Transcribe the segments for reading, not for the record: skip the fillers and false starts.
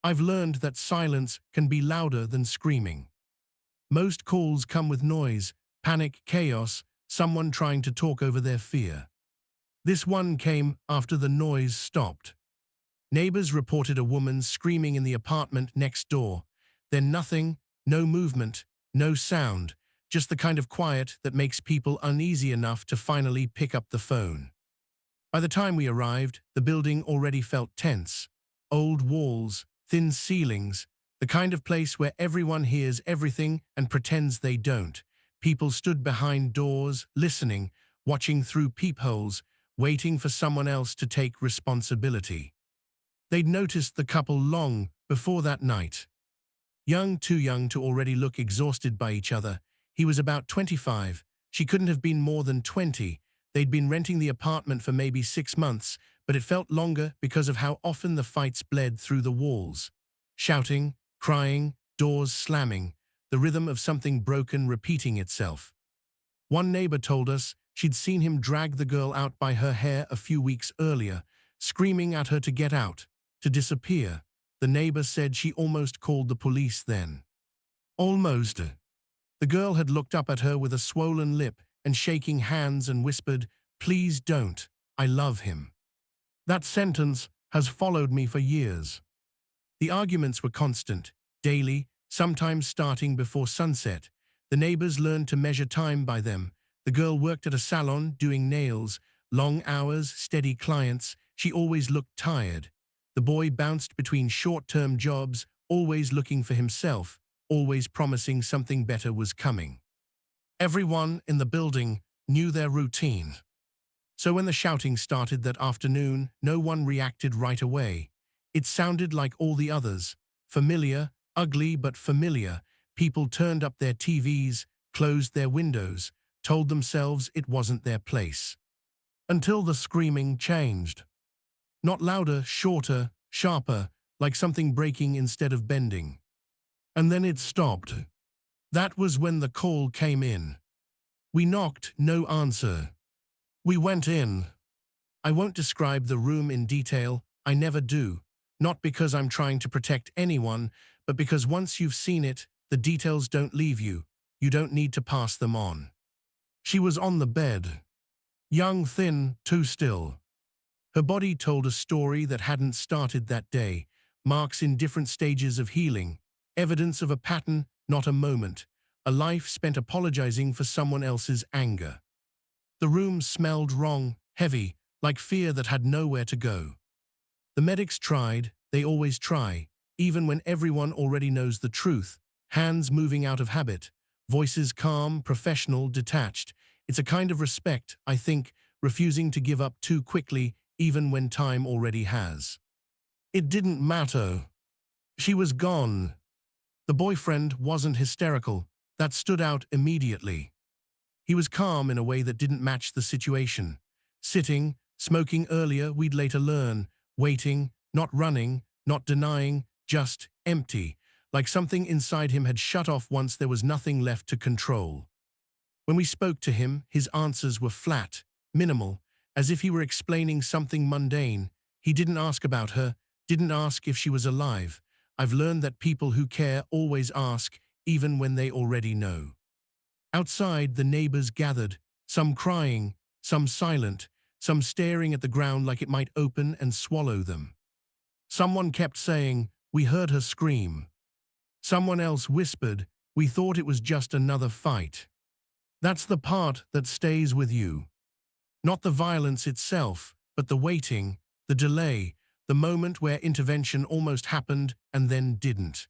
I've learned that silence can be louder than screaming. Most calls come with noise, panic, chaos, someone trying to talk over their fear. This one came after the noise stopped. Neighbors reported a woman screaming in the apartment next door. Then nothing, no movement, no sound, just the kind of quiet that makes people uneasy enough to finally pick up the phone. By the time we arrived, the building already felt tense. Old walls, thin ceilings, the kind of place where everyone hears everything and pretends they don't. People stood behind doors, listening, watching through peepholes, waiting for someone else to take responsibility. They'd noticed the couple long before that night. Young, too young to already look exhausted by each other. He was about 25. She couldn't have been more than 20. They'd been renting the apartment for maybe 6 months, but it felt longer because of how often the fights bled through the walls. Shouting, crying, doors slamming, the rhythm of something broken repeating itself. One neighbor told us she'd seen him drag the girl out by her hair a few weeks earlier, screaming at her to get out, to disappear. The neighbor said she almost called the police then. Almost. The girl had looked up at her with a swollen lip and shaking hands and whispered, "Please don't, I love him." That sentence has followed me for years. The arguments were constant, daily, sometimes starting before sunset. The neighbors learned to measure time by them. The girl worked at a salon doing nails, long hours, steady clients. She always looked tired. The boy bounced between short-term jobs, always looking for himself, always promising something better was coming. Everyone in the building knew their routine. So when the shouting started that afternoon, no one reacted right away. It sounded like all the others. Familiar, ugly but familiar. People turned up their TVs, closed their windows, told themselves it wasn't their place. Until the screaming changed. Not louder, shorter, sharper, like something breaking instead of bending. And then it stopped. That was when the call came in. We knocked, no answer. We went in. I won't describe the room in detail, I never do. Not because I'm trying to protect anyone, but because once you've seen it, the details don't leave you. You don't need to pass them on. She was on the bed. Young, thin, too still. Her body told a story that hadn't started that day. Marks in different stages of healing. Evidence of a pattern, not a moment. A life spent apologizing for someone else's anger. The room smelled wrong, heavy, like fear that had nowhere to go. The medics tried, they always try, even when everyone already knows the truth. Hands moving out of habit, voices calm, professional, detached. It's a kind of respect, I think, refusing to give up too quickly, even when time already has. It didn't matter. She was gone. The boyfriend wasn't hysterical. That stood out immediately. He was calm in a way that didn't match the situation. Sitting, smoking earlier, we'd later learn. Waiting, not running, not denying, just empty. Like something inside him had shut off once there was nothing left to control. When we spoke to him, his answers were flat, minimal, as if he were explaining something mundane. He didn't ask about her, didn't ask if she was alive. I've learned that people who care always ask, even when they already know. Outside, the neighbors gathered, some crying, some silent, some staring at the ground like it might open and swallow them. Someone kept saying, "We heard her scream." Someone else whispered, "We thought it was just another fight." That's the part that stays with you. Not the violence itself, but the waiting, the delay, the moment where intervention almost happened and then didn't.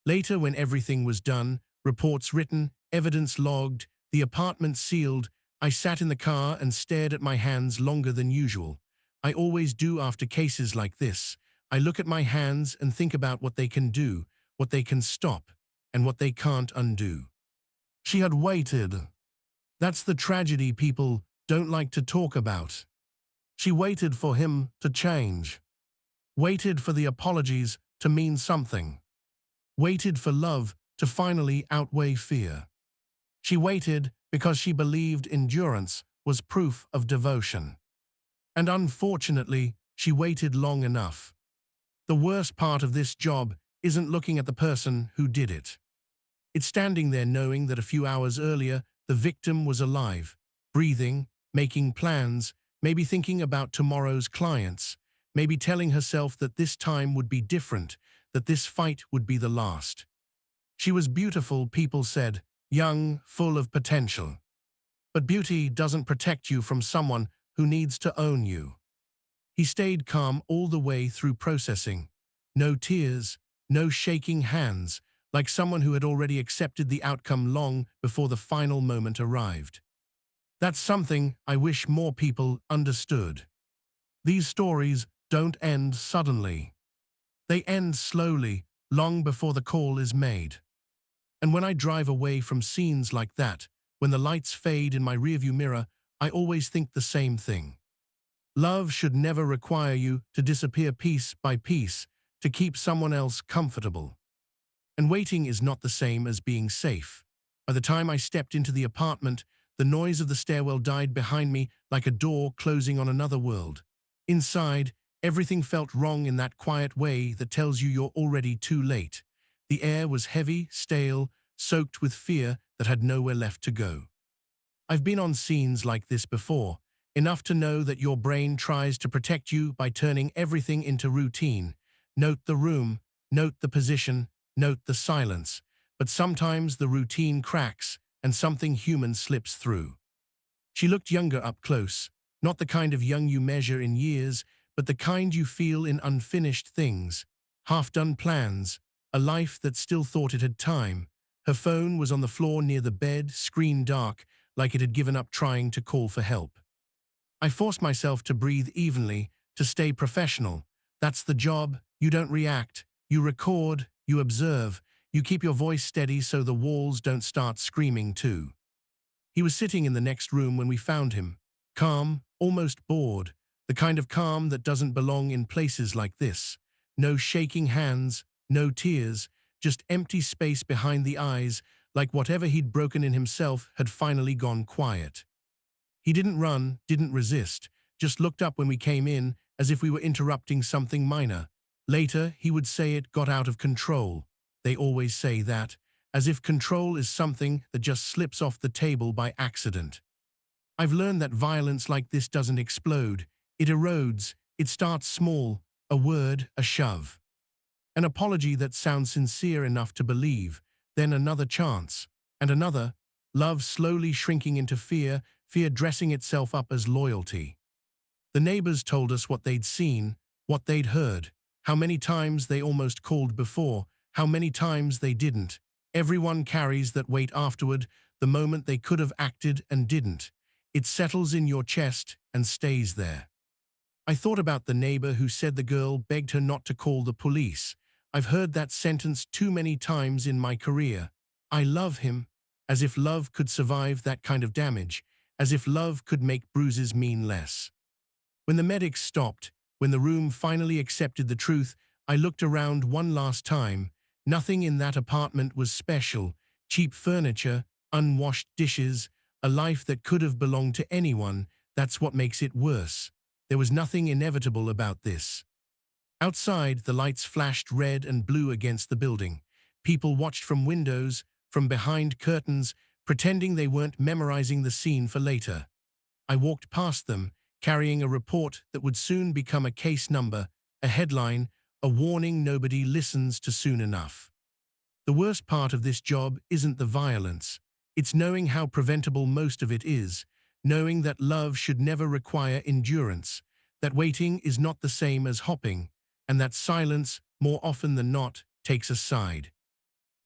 Later, when everything was done, reports written, evidence logged, the apartment sealed, I sat in the car and stared at my hands longer than usual. I always do after cases like this. I look at my hands and think about what they can do, what they can stop, and what they can't undo. She had waited. That's the tragedy people don't like to talk about. She waited for him to change. Waited for the apologies to mean something. Waited for love to finally outweigh fear. She waited because she believed endurance was proof of devotion. And unfortunately, she waited long enough. The worst part of this job isn't looking at the person who did it. It's standing there knowing that a few hours earlier, the victim was alive, breathing, making plans, maybe thinking about tomorrow's clients, maybe telling herself that this time would be different, that this fight would be the last. She was beautiful, people said, young, full of potential. But beauty doesn't protect you from someone who needs to own you. He stayed calm all the way through processing. No tears, no shaking hands, like someone who had already accepted the outcome long before the final moment arrived. That's something I wish more people understood. These stories don't end suddenly. They end slowly, long before the call is made. And when I drive away from scenes like that, when the lights fade in my rearview mirror, I always think the same thing. Love should never require you to disappear piece by piece to keep someone else comfortable. And waiting is not the same as being safe. By the time I stepped into the apartment, the noise of the stairwell died behind me like a door closing on another world. Inside, everything felt wrong in that quiet way that tells you you're already too late. The air was heavy, stale, soaked with fear that had nowhere left to go. I've been on scenes like this before, enough to know that your brain tries to protect you by turning everything into routine. Note the room, note the position, note the silence, but sometimes the routine cracks and something human slips through. She looked younger up close, not the kind of young you measure in years, but the kind you feel in unfinished things, half-done plans, a life that still thought it had time. Her phone was on the floor near the bed, screen dark, like it had given up trying to call for help. I forced myself to breathe evenly, to stay professional. That's the job. You don't react. You record, you observe, you keep your voice steady so the walls don't start screaming too. He was sitting in the next room when we found him, calm, almost bored, the kind of calm that doesn't belong in places like this. No shaking hands, no tears, just empty space behind the eyes, like whatever he'd broken in himself had finally gone quiet. He didn't run, didn't resist, just looked up when we came in as if we were interrupting something minor. Later, he would say it got out of control. They always say that, as if control is something that just slips off the table by accident. I've learned that violence like this doesn't explode. It erodes. It starts small, a word, a shove. An apology that sounds sincere enough to believe, then another chance, and another, love slowly shrinking into fear, fear dressing itself up as loyalty. The neighbors told us what they'd seen, what they'd heard, how many times they almost called before, how many times they didn't. Everyone carries that weight afterward, the moment they could have acted and didn't. It settles in your chest and stays there. I thought about the neighbor who said the girl begged her not to call the police. I've heard that sentence too many times in my career. I love him, as if love could survive that kind of damage, as if love could make bruises mean less. When the medics stopped, when the room finally accepted the truth, I looked around one last time. Nothing in that apartment was special. Cheap furniture, unwashed dishes, a life that could have belonged to anyone. That's what makes it worse. There was nothing inevitable about this. Outside, the lights flashed red and blue against the building. People watched from windows, from behind curtains, pretending they weren't memorizing the scene for later. I walked past them, carrying a report that would soon become a case number, a headline, a warning nobody listens to soon enough. The worst part of this job isn't the violence. It's knowing how preventable most of it is, knowing that love should never require endurance, that waiting is not the same as hopping, and that silence, more often than not, takes a side.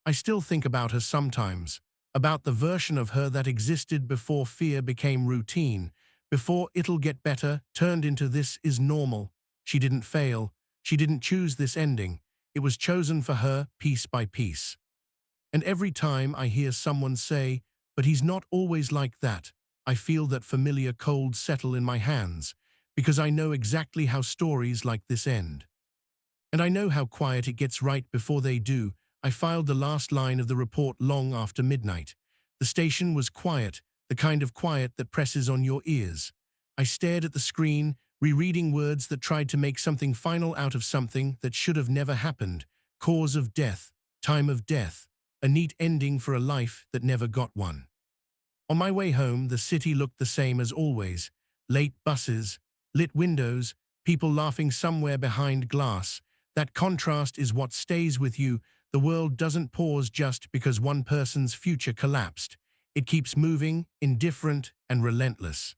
I still think about her sometimes, about the version of her that existed before fear became routine, before it'll get better turned into this is normal. She didn't fail. She didn't choose this ending. It was chosen for her piece by piece. And every time I hear someone say, but he's not always like that, I feel that familiar cold settle in my hands, because I know exactly how stories like this end. And I know how quiet it gets right before they do. I filed the last line of the report long after midnight. The station was quiet, the kind of quiet that presses on your ears. I stared at the screen, rereading words that tried to make something final out of something that should have never happened, cause of death, time of death, a neat ending for a life that never got one. On my way home, the city looked the same as always. Late buses, lit windows, people laughing somewhere behind glass. That contrast is what stays with you. The world doesn't pause just because one person's future collapsed. It keeps moving, indifferent and relentless.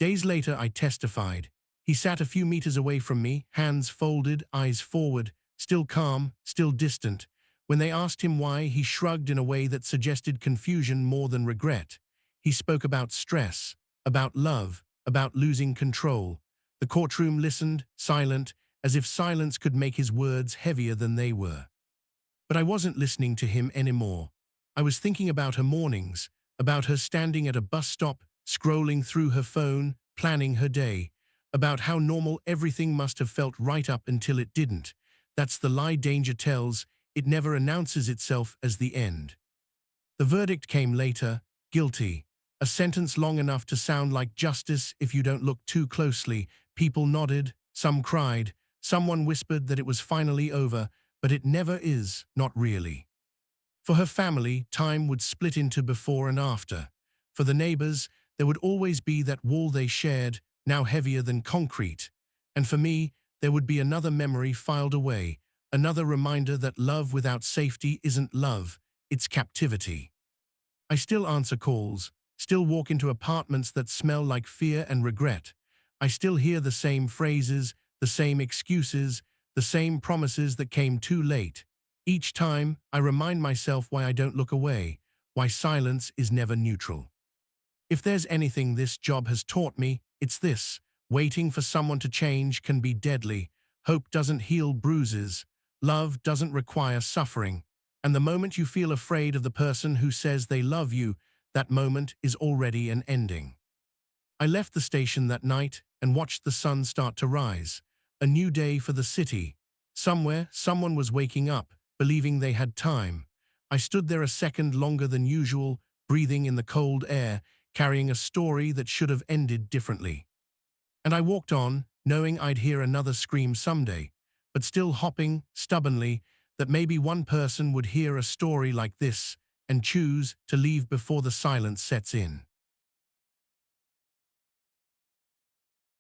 Days later, I testified. He sat a few meters away from me, hands folded, eyes forward, still calm, still distant. When they asked him why, he shrugged in a way that suggested confusion more than regret. He spoke about stress, about love, about losing control. The courtroom listened, silent, as if silence could make his words heavier than they were. But I wasn't listening to him anymore. I was thinking about her mornings, about her standing at a bus stop, scrolling through her phone, planning her day, about how normal everything must have felt right up until it didn't. That's the lie danger tells. It never announces itself as the end. The verdict came later, guilty. A sentence long enough to sound like justice if you don't look too closely. People nodded, some cried, someone whispered that it was finally over, but it never is, not really. For her family, time would split into before and after. For the neighbors, there would always be that wall they shared, now heavier than concrete. And for me, there would be another memory filed away, another reminder that love without safety isn't love, it's captivity. I still answer calls, still walk into apartments that smell like fear and regret. I still hear the same phrases, the same excuses, the same promises that came too late. Each time, I remind myself why I don't look away, why silence is never neutral. If there's anything this job has taught me, it's this. Waiting for someone to change can be deadly. Hope doesn't heal bruises. Love doesn't require suffering. And the moment you feel afraid of the person who says they love you, that moment is already an ending. I left the station that night and watched the sun start to rise. A new day for the city. Somewhere, someone was waking up, believing they had time. I stood there a second longer than usual, breathing in the cold air, carrying a story that should have ended differently. And I walked on, knowing I'd hear another scream someday, but still hoping, stubbornly, that maybe one person would hear a story like this and choose to leave before the silence sets in.